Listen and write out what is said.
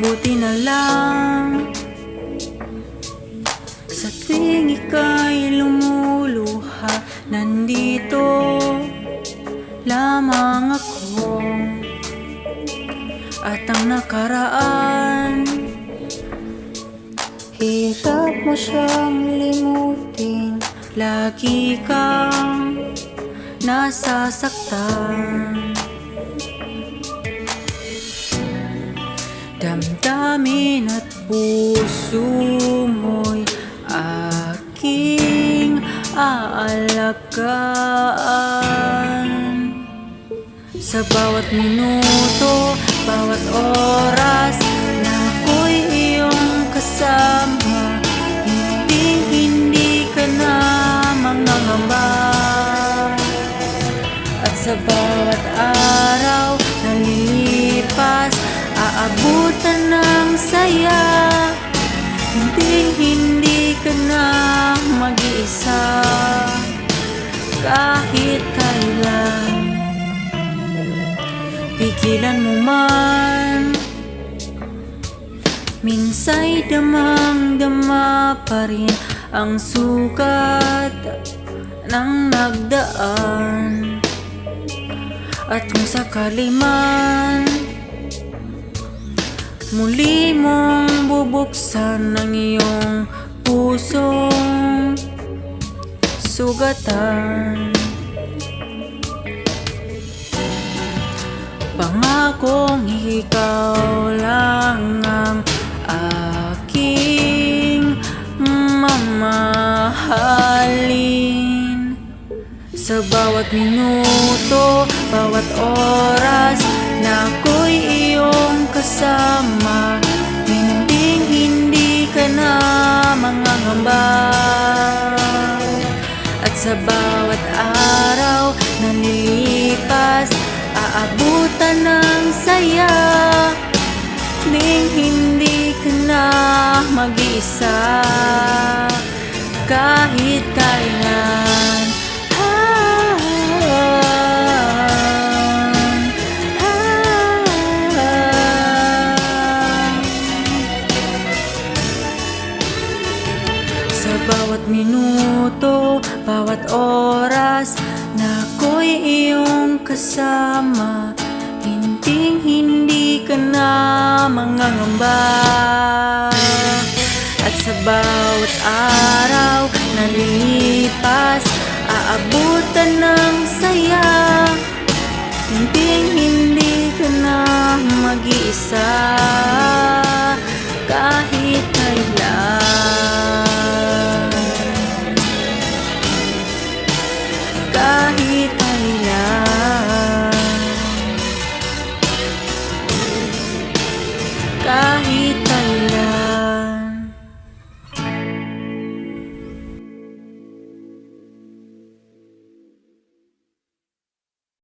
buti na lang sa tuwing ika'y lumuluha, nandito lamang ako. At ang nakaraan, hirap mo siyang limutin. Lagi kang nasasaktan. Damdamin at puso mo'y aking aalagaan. Sa bawat minuto, bawat oras na ako'y iyong kasama, hindi ka na mangangamba. At sa bawat araw na lilipas, aabutan ng saya, hindi ka na mag-iisa kahit kailan. Pigilan mo man, minsa'y damang-dama pa rin ang sugat ng nagdaan. At kung sakali man muli mong bubuksan ang iyong pusong sugatan, pangakong ikaw lang ang aking mamahalin. Sa bawat minuto, bawat oras na ako'y iyong kasama, hindi ka na mangangamba. At sa bawat araw na lilipas, aabutan ng saya, hindi ka na mag-iisa kahit kailan. Sa bawat minuto, bawat oras na ako'y iyong kasama, hindi ka na mangangamba. At sa bawat araw na lilipas, aabutan ng saya, hindi ka na mag-iisa kahit